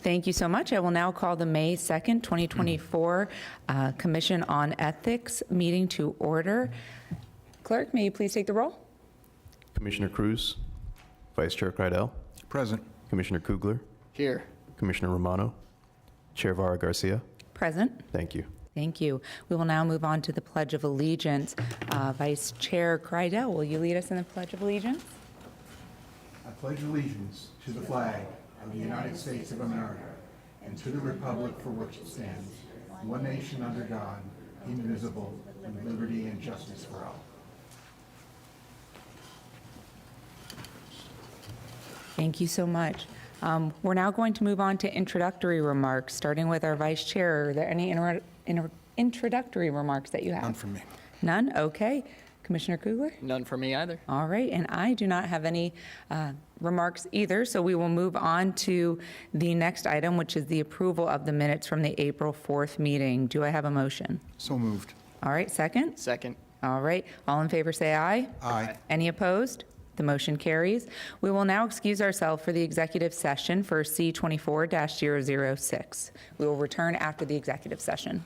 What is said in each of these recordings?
Thank you so much. I will now call the May 2nd, 2024 Commission on Ethics meeting to order. Clerk, may you please take the roll? Commissioner Cruz, Vice Chair Kreidel, Present. Commissioner Kugler, Here. Commissioner Romano, Chair Vara Garcia. Present. Thank you. Thank you. We will now move on to the Pledge of Allegiance. Vice Chair Kreidel, will you lead us in the Pledge of Allegiance? I pledge allegiance to the flag of the United States of America and to the republic for which it stands, one nation under God, indivisible, with liberty and justice for all. Thank you so much. We're now going to move on to introductory remarks, starting with our Vice Chair. Are there any introductory remarks that you have? None from me. None? Okay. Commissioner Kugler? None for me either. All right, and I do not have any remarks either, so we will move on to the next item, which is the approval of the minutes from the April 4th meeting. Do I have a motion? So moved. All right, second? Second. All right, all in favor say aye. Aye. Any opposed? The motion carries. We will now excuse ourselves for the executive session for C24-006. We will return after the executive session.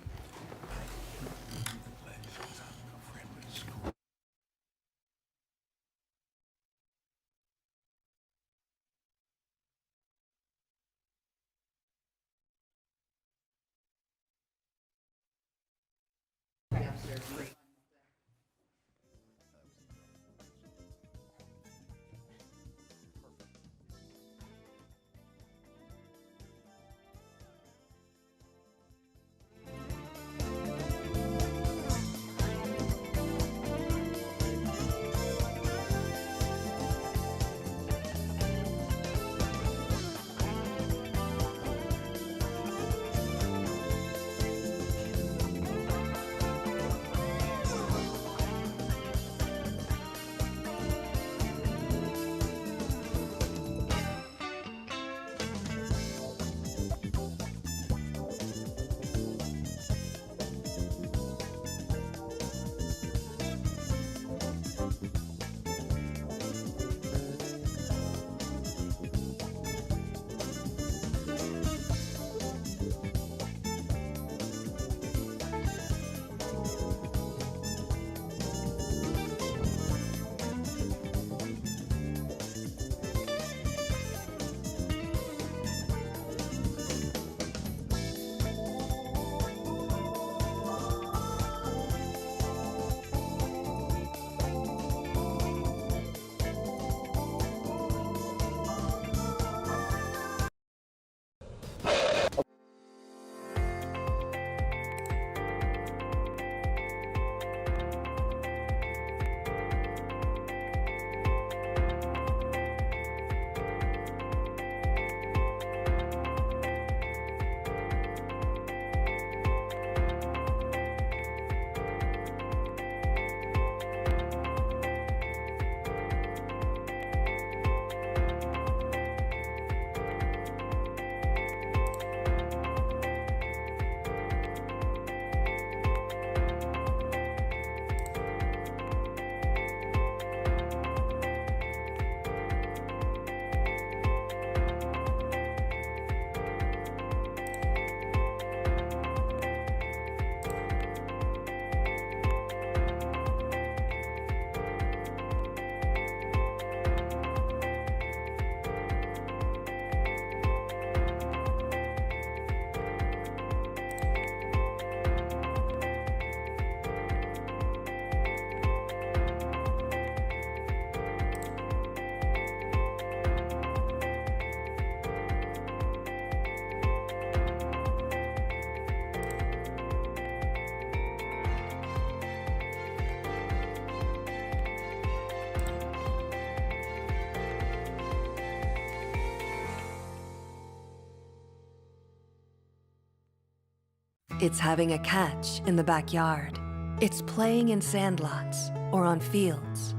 It's having a catch in the backyard. It's playing in sandlots or on fields.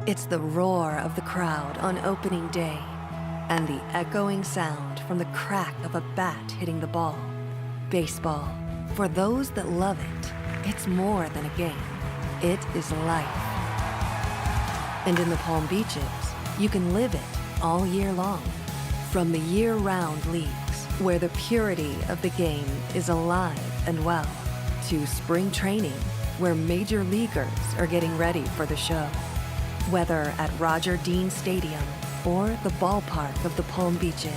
It's the roar of the crowd on opening day and the echoing sound from the crack of a bat hitting the ball. Baseball, for those that love it, it's more than a game. It is life. And in the Palm Beaches, you can live it all year long. From the year-round leagues, where the purity of the game is alive and well, to spring training, where major leaguers are getting ready for the show. Whether at Roger Dean Stadium or the ballpark of the Palm Beaches.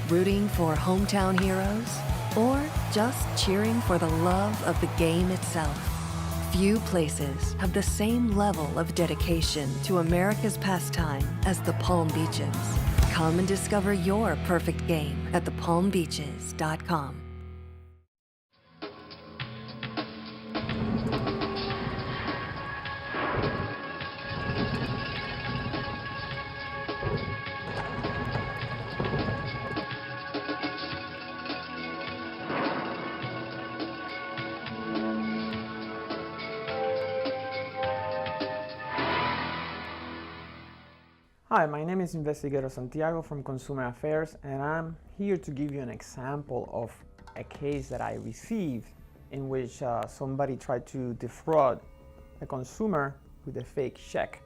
Rooting for hometown heroes or just cheering for the love of the game itself. Few places have the same level of dedication to America's pastime as the Palm Beaches. Come and discover your perfect game at thepalmbeaches.com. Hi, my name is Investigator Santiago from Consumer Affairs, and I'm here to give you an example of a case that I received in which somebody tried to defraud a consumer with a fake check.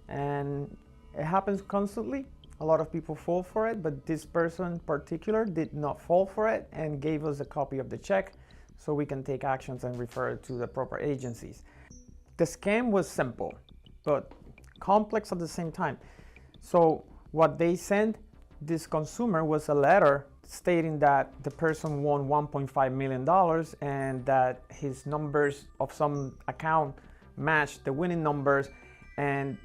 And it happens constantly. A lot of people fall for it, but this person in particular did not fall for it and gave us a copy of the check so we can take actions and refer it to the proper agencies. The scam was simple, but complex at the same time. So what they sent this consumer was a letter stating that the person won $1.5 million and that his numbers of some account matched the winning numbers, and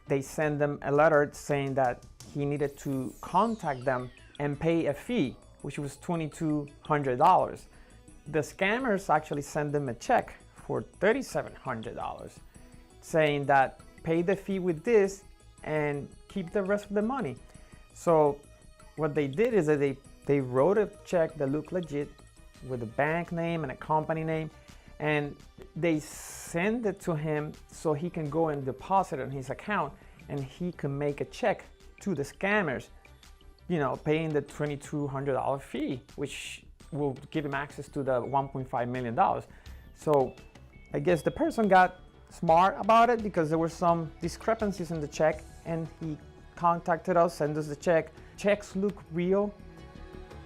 they sent them a letter saying that he needed to contact them and pay a fee, which was $2,200. The scammers actually sent them a check for $3,700 saying that pay the fee with this and keep the rest of the money. So what they did is that they wrote a check that looked legit with a bank name and a company name, and they send it to him so he can go and deposit it in his account, and he can make a check to the scammers, you know, paying the $2,200 fee, which will give him access to the $1.5 million. So I guess the person got smart about it because there were some discrepancies in the check, and he contacted us, sent us the check. Checks look real.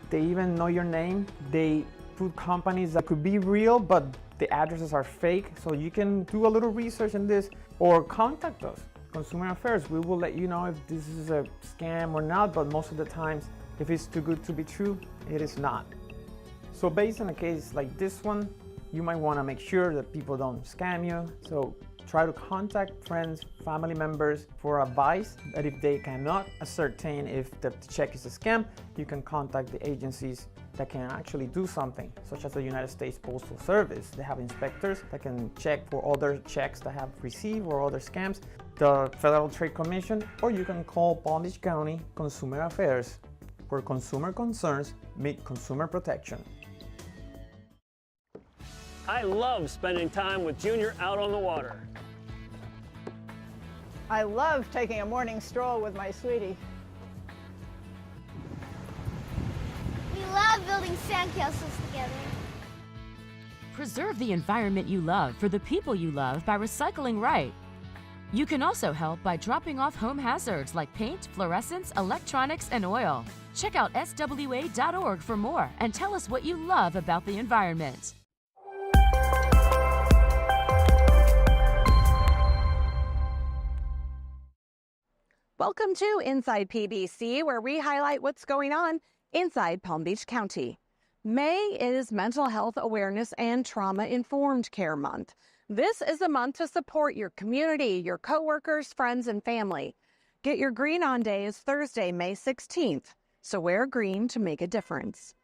They even know your name. They put companies that could be real, but the addresses are fake. So you can do a little research on this or contact us, Consumer Affairs. We will let you know if this is a scam or not, but most of the times, if it's too good to be true, it is not. So based on a case like this one, you might want to make sure that people don't scam you. So try to contact friends, family members for advice, that if they cannot ascertain if the check is a scam, you can contact the agencies that can actually do something, such as the United States Postal Service. They have inspectors that can check for other checks that have received or other scams, the Federal Trade Commission, or you can call Palm Beach County Consumer Affairs, where consumer concerns meet consumer protection. I love spending time with Junior out on the water. I love taking a morning stroll with my sweetie. We love building sandcastles together. Preserve the environment you love for the people you love by recycling right. You can also help by dropping off home hazards like paint, fluorescents, electronics, and oil. Check out swa.org for more and tell us what you love about the environment. Welcome to Inside PBC, where we highlight what's going on inside Palm Beach County. May is Mental Health Awareness and Trauma-Informed Care Month. This is a month to support your community, your coworkers, friends, and family. Get Your Green On Day is Thursday, May 16th, so wear green to make a difference.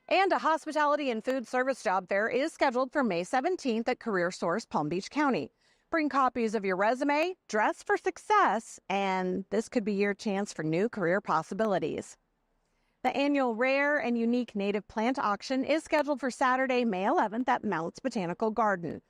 And a hospitality and food service job fair is scheduled for May 17th at Career Source, Palm Beach County. Bring copies of your resume, dress for success, and this could be your chance for new career possibilities. The annual Rare and Unique Native Plant Auction is scheduled for Saturday, May 11th at Mounts Botanical Garden.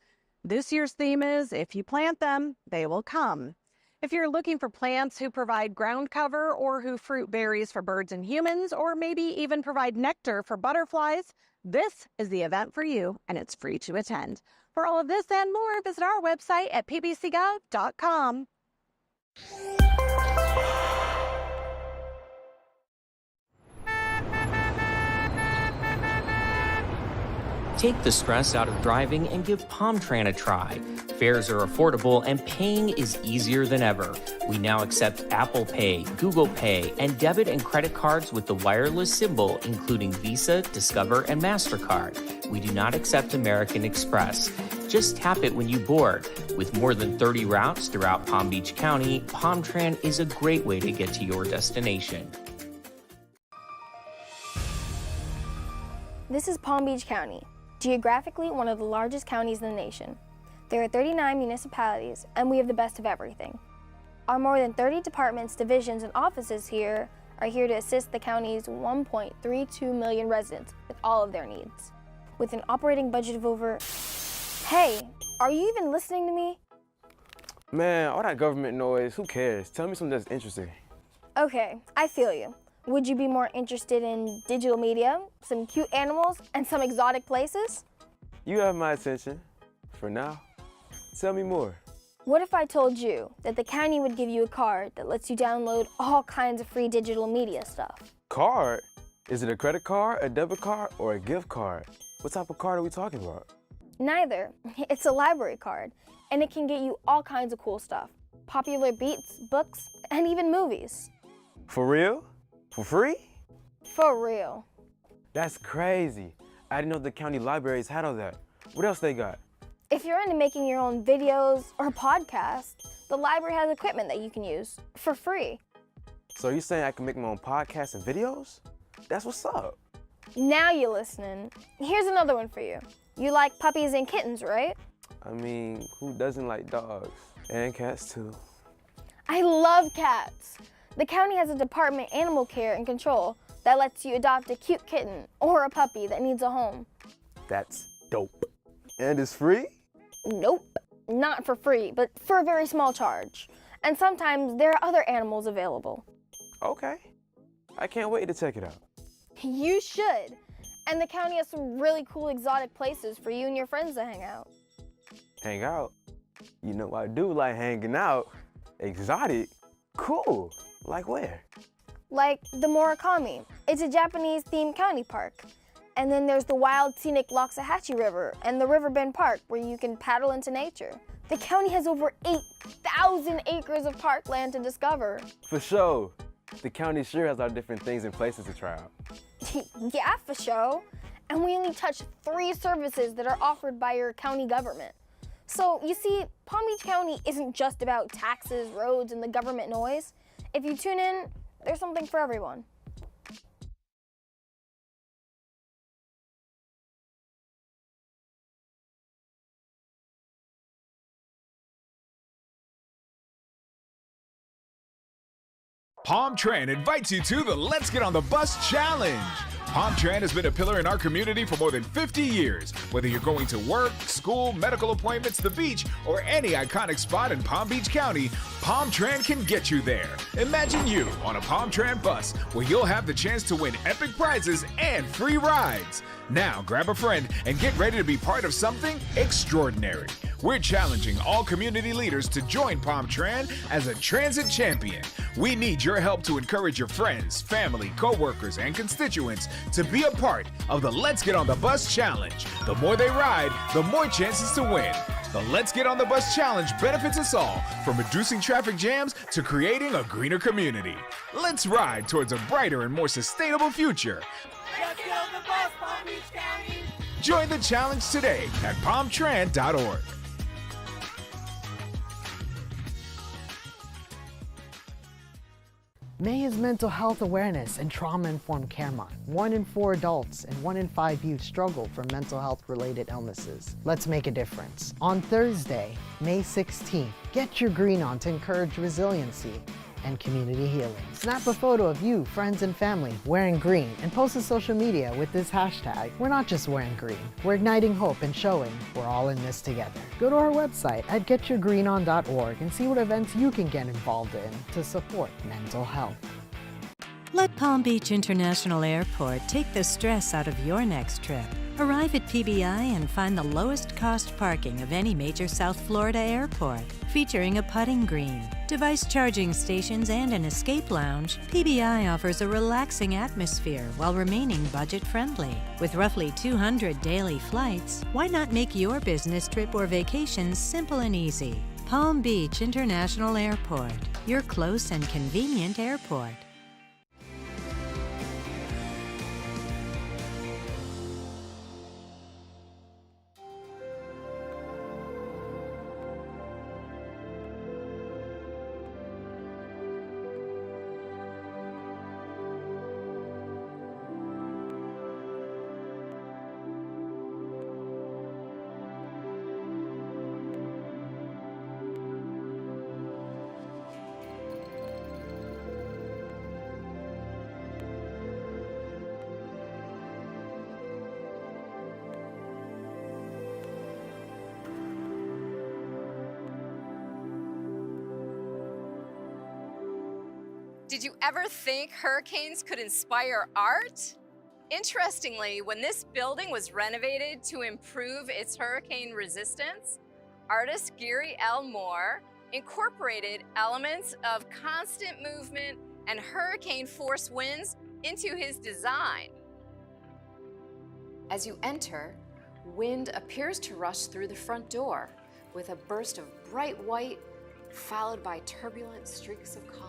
This year's theme is, if you plant them, they will come. If you're looking for plants who provide ground cover or who fruit berries for birds and humans, or maybe even provide nectar for butterflies, this is the event for you, and it's free to attend. For all of this and more, visit our website at pbcgov.com. Take the stress out of driving and give PalmTran a try. Fares are affordable and paying is easier than ever. We now accept Apple Pay, Google Pay, and debit and credit cards with the wireless symbol, including Visa, Discover, and MasterCard. We do not accept American Express. Just tap it when you board. With more than 30 routes throughout Palm Beach County, PalmTran is a great way to get to your destination. This is Palm Beach County, geographically one of the largest counties in the nation. There are 39 municipalities, and we have the best of everything. Our more than 30 departments, divisions, and offices here are here to assist the county's 1.32 million residents with all of their needs. With an operating budget of over... Hey, are you even listening to me? Man, all that government noise, who cares? Tell me something that's interesting. Okay, I feel you. Would you be more interested in digital media, some cute animals, and some exotic places? You have my attention, for now. Tell me more. What if I told you that the county would give you a card that lets you download all kinds of free digital media stuff? Card? Is it a credit card, a debit card, or a gift card? What type of card are we talking about? Neither. It's a library card, and it can get you all kinds of cool stuff. Popular beats, books, and even movies. For real? For free? For real. That's crazy. I didn't know the county libraries had all that. What else they got? If you're into making your own videos or podcasts, the library has equipment that you can use for free. So you're saying I can make my own podcasts and videos? That's what's up. Now you're listening. Here's another one for you. You like puppies and kittens, right? I mean, who doesn't like dogs? And cats too. I love cats. The county has a department, animal care and control, that lets you adopt a cute kitten or a puppy that needs a home. That's dope. And it's free? Nope, not for free, but for a very small charge. And sometimes there are other animals available. Okay. I can't wait to check it out. You should. And the county has some really cool exotic places for you and your friends to hang out. Hang out? You know I do like hanging out. Exotic? Cool. Like where? Like the Murakami. It's a Japanese-themed county park. And then there's the wild, scenic Loxahatchee River and the Riverbend Park where you can paddle into nature. The county has over 8,000 acres of parkland to discover. For sure. The county sure has our different things and places to try out. Yeah, for sure. And we only touch 3 services that are offered by your county government. So, you see, Palm Beach County isn't just about taxes, roads, and the government noise. If you tune in, there's something for everyone. PalmTran invites you to the Let's Get on the Bus Challenge. PalmTran has been a pillar in our community for more than 50 years. Whether you're going to work, school, medical appointments, the beach, or any iconic spot in Palm Beach County, PalmTran can get you there. Imagine you on a PalmTran bus where you'll have the chance to win epic prizes and free rides. Now grab a friend and get ready to be part of something extraordinary. We're challenging all community leaders to join PalmTran as a transit champion. We need your help to encourage your friends, family, co-workers, and constituents to be a part of the Let's Get on the Bus Challenge. The more they ride, the more chances to win. The Let's Get on the Bus Challenge benefits us all, from reducing traffic jams to creating a greener community. Let's ride towards a brighter and more sustainable future. Let's get on the bus, Palm Beach County. Join the challenge today at palmtran.org. May is Mental Health Awareness and Trauma-Informed Care Month. 1 in 4 adults and 1 in 5 youth struggle from mental health-related illnesses. Let's make a difference. On Thursday, May 16th, get your green on to encourage resiliency and community healing. Snap a photo of you, friends, and family wearing green and post to social media with this hashtag. We're not just wearing green, we're igniting hope and showing we're all in this together. Go to our website at getyourgreenon.org and see what events you can get involved in to support mental health. Let Palm Beach International Airport take the stress out of your next trip. Arrive at PBI and find the lowest cost parking of any major South Florida airport, featuring a putting green. device charging stations, and an escape lounge, PBI offers a relaxing atmosphere while remaining budget-friendly. With roughly 200 daily flights, why not make your business trip or vacation simple and easy? Palm Beach International Airport, your close and convenient airport. Did you ever think hurricanes could inspire art? Interestingly, when this building was renovated to improve its hurricane resistance, artist Gary L. Moore incorporated elements of constant movement and hurricane force winds into his design. As you enter, wind appears to rush through the front door with a burst of bright white followed by turbulent streaks of color.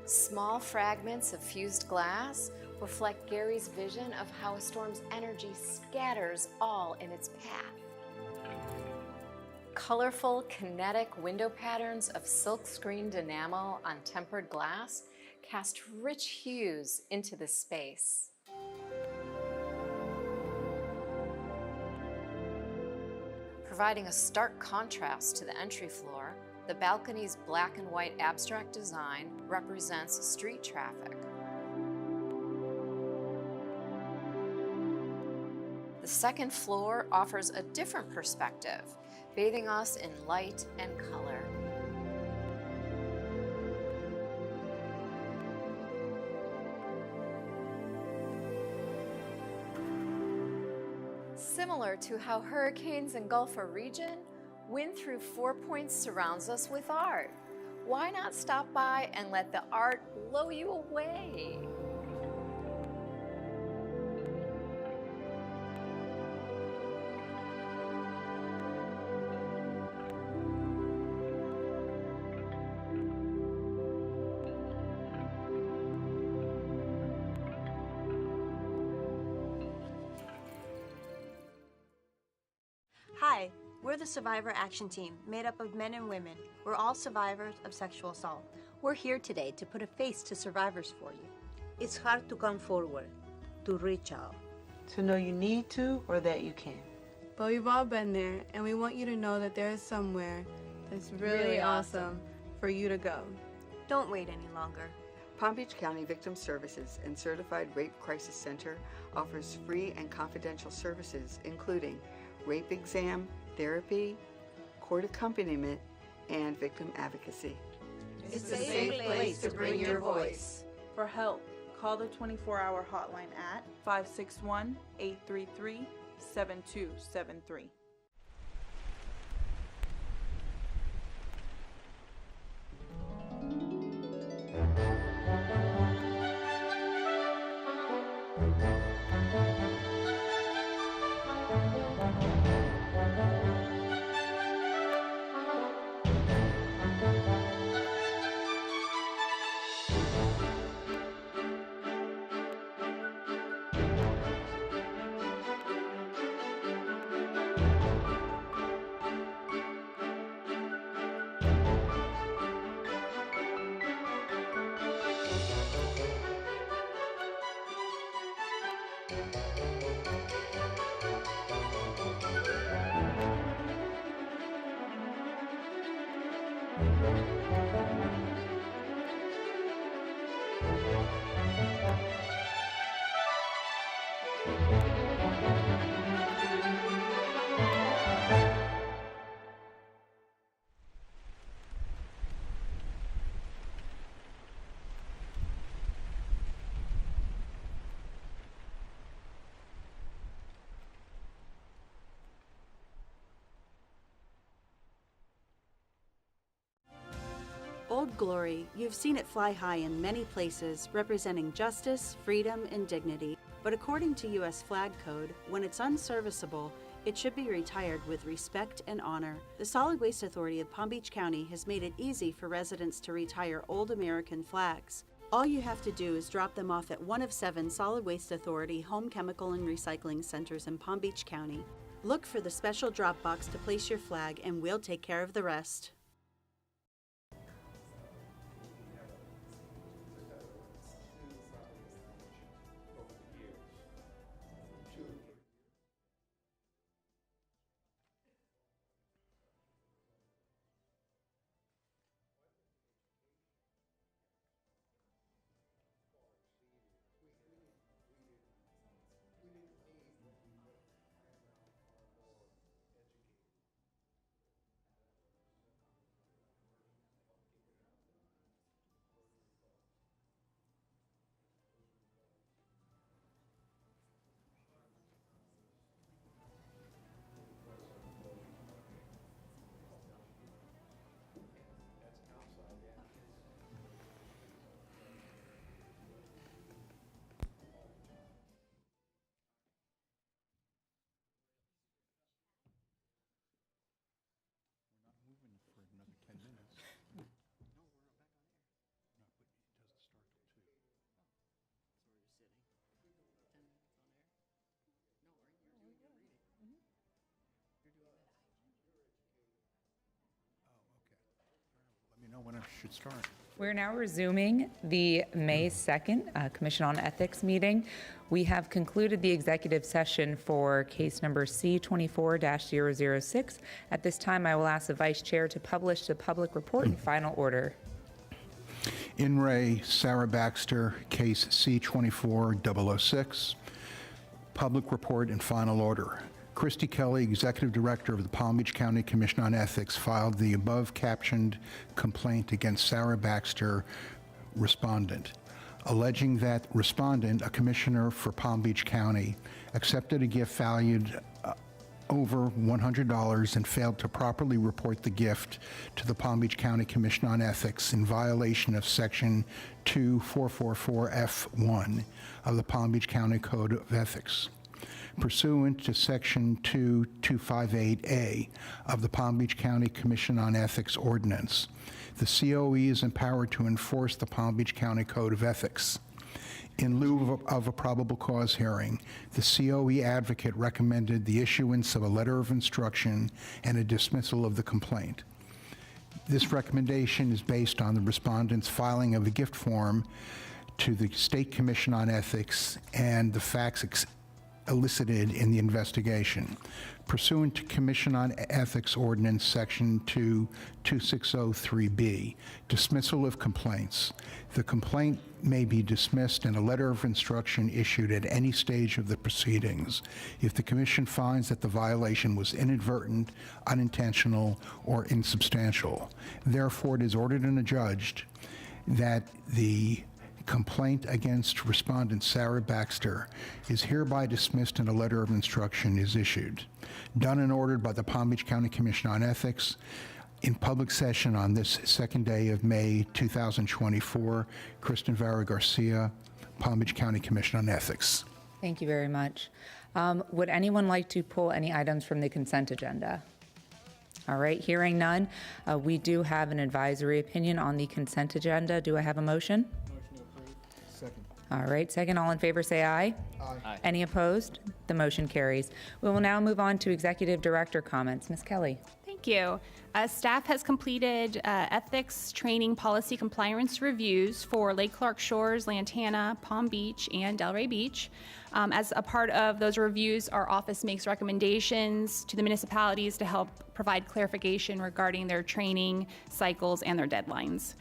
Small fragments of fused glass reflect Gary's vision of how a storm's energy scatters all in its path. Colorful, kinetic window patterns of silk-screened enamel on tempered glass cast rich hues into the space. Providing a stark contrast to the entry floor, the balcony's black and white abstract design represents street traffic. The second floor offers a different perspective, bathing us in light and color. Similar to how hurricanes engulf a region, Wind Through 4 Points surrounds us with art. Why not stop by and let the art blow you away? Hi, we're the Survivor Action Team, made up of men and women. We're all survivors of sexual assault. We're here today to put a face to survivors for you. It's hard to come forward, to reach out. To know you need to or that you can. But we've all been there, and we want you to know that there is somewhere that's really awesome for you to go. Don't wait any longer. Palm Beach County Victim Services and Certified Rape Crisis Center offers free and confidential services including rape exam, therapy, court accompaniment, and victim advocacy. It's a safe place to bring your voice. For help, call the 24-hour hotline at 561-833-7273. Old Glory, you've seen it fly high in many places, representing justice, freedom, and dignity. But according to U.S. Flag Code, when it's unserviceable, it should be retired with respect and honor. The Solid Waste Authority of Palm Beach County has made it easy for residents to retire old American flags. All you have to do is drop them off at one of 7 Solid Waste Authority home chemical and recycling centers in Palm Beach County. Look for the special drop box to place your flag, and we'll take care of the rest. When I should start. We're now resuming the May 2nd Commission on Ethics meeting. We have concluded the executive session for case number C24-006. At this time, I will ask the Vice Chair to publish the public report in final order. In re Sarah Baxter, case C24-006. Public report in final order. Christy Kelly, Executive Director of the Palm Beach County Commission on Ethics, filed the above-captioned complaint against Sarah Baxter, respondent, alleging that respondent, a commissioner for Palm Beach County, accepted a gift valued over $100 and failed to properly report the gift to the Palm Beach County Commission on Ethics in violation of Section 2444F1 of the Palm Beach County Code of Ethics. Pursuant to Section 2258A of the Palm Beach County Commission on Ethics Ordinance, the COE is empowered to enforce the Palm Beach County Code of Ethics. In lieu of a probable cause hearing, the COE advocate recommended the issuance of a letter of instruction and a dismissal of the complaint. This recommendation is based on the respondent's filing of a gift form to the State Commission on Ethics and the facts elicited in the investigation. Pursuant to Commission on Ethics Ordinance Section 2603B, dismissal of complaints. The complaint may be dismissed and a letter of instruction issued at any stage of the proceedings if the Commission finds that the violation was inadvertent, unintentional, or insubstantial. Therefore, it is ordered and adjudged that the complaint against respondent Sarah Baxter is hereby dismissed and a letter of instruction is issued. Done and ordered by the Palm Beach County Commission on Ethics in public session on this second day of May 2024. Kristen Vera Garcia, Palm Beach County Commission on Ethics. Thank you very much. Would anyone like to pull any items from the consent agenda? All right, hearing none, we do have an advisory opinion on the consent agenda. Do I have a motion? Second. All right, second, all in favor say aye. Aye. Any opposed? The motion carries. We will now move on to Executive Director comments. Ms. Kelly. Thank you. Staff has completed ethics training policy compliance reviews for Lake Clark Shores, Lantana, Palm Beach, and Delray Beach. As a part of those reviews, our office makes recommendations to the municipalities to help provide clarification regarding their training cycles and their deadlines.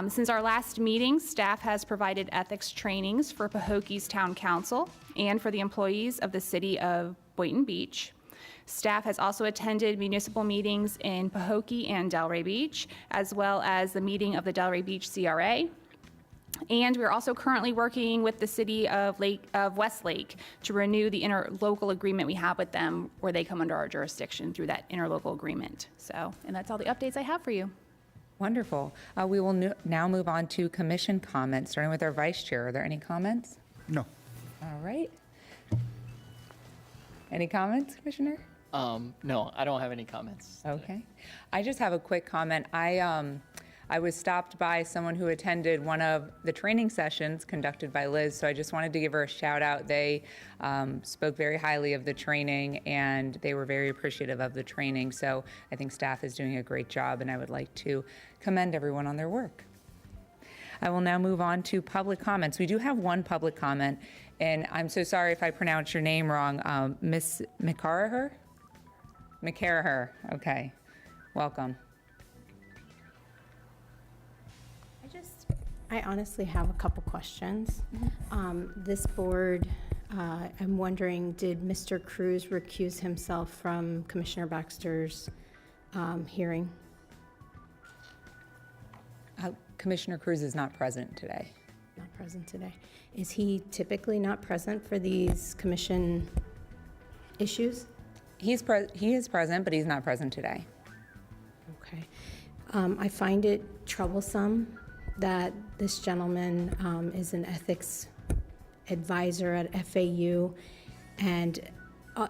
Since our last meeting, staff has provided ethics trainings for Pahokie's Town Council and for the employees of the city of Boynton Beach. Staff has also attended municipal meetings in Pahokee and Delray Beach, as well as the meeting of the Delray Beach CRA. And we're also currently working with the city of Westlake to renew the interlocal agreement we have with them, where they come under our jurisdiction through that interlocal agreement. And that's all the updates I have for you. Wonderful. We will now move on to commission comments, starting with our vice chair. Are there any comments? No. All right. Any comments, Commissioner? No, I don't have any comments. Okay. I just have a quick comment. I was stopped by someone who attended one of the training sessions conducted by Liz, so I just wanted to give her a shout out. They spoke very highly of the training, and they were very appreciative of the training, so I think staff is doing a great job, and I would like to commend everyone on their work. I will now move on to public comments. We do have one public comment, and I'm so sorry if I pronounced your name wrong. Ms. McCarraher? McCarraher, okay. Welcome. I honestly have a couple questions. This board, I'm wondering, did Mr. Cruz recuse himself from Commissioner Baxter's hearing? Commissioner Cruz is not present today. Not present today. Is he typically not present for these commission issues? He is present, but he's not present today. Okay. I find it troublesome that this gentleman is an ethics advisor at FAU and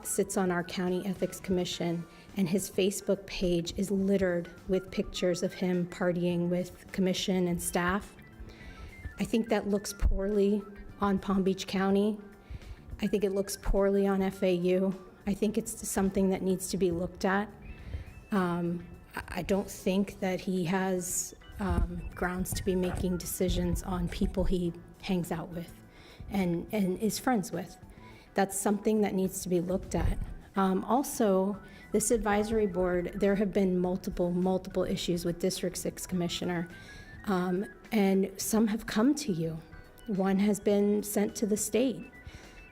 sits on our county ethics commission, and his Facebook page is littered with pictures of him partying with commission and staff. I think that looks poorly on Palm Beach County. I think it looks poorly on FAU. I think it's something that needs to be looked at. I don't think that he has grounds to be making decisions on people he hangs out with and is friends with. That's something that needs to be looked at. Also, this advisory board, there have been multiple issues with District 6 Commissioner, and some have come to you. One has been sent to the state.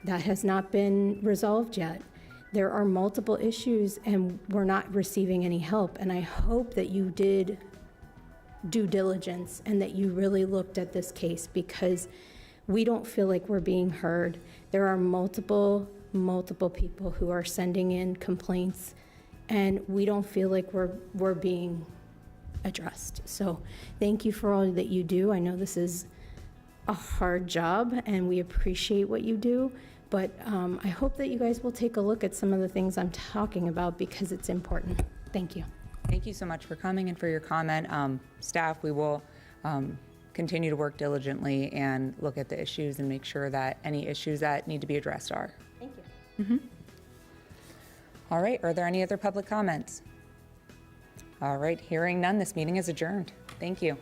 That has not been resolved yet. There are multiple issues, and we're not receiving any help, and I hope that you did due diligence and that you really looked at this case, because we don't feel like we're being heard. There are multiple people who are sending in complaints, and we don't feel like we're being addressed. So thank you for all that you do. I know this is a hard job and we appreciate what you do, but I hope that you guys will take a look at some of the things I'm talking about, because it's important. Thank you. Thank you so much for coming and for your comment. Staff, we will continue to work diligently and look at the issues and make sure that any issues that need to be addressed are. Thank you. All right, are there any other public comments? All right, hearing none, this meeting is adjourned. Thank you.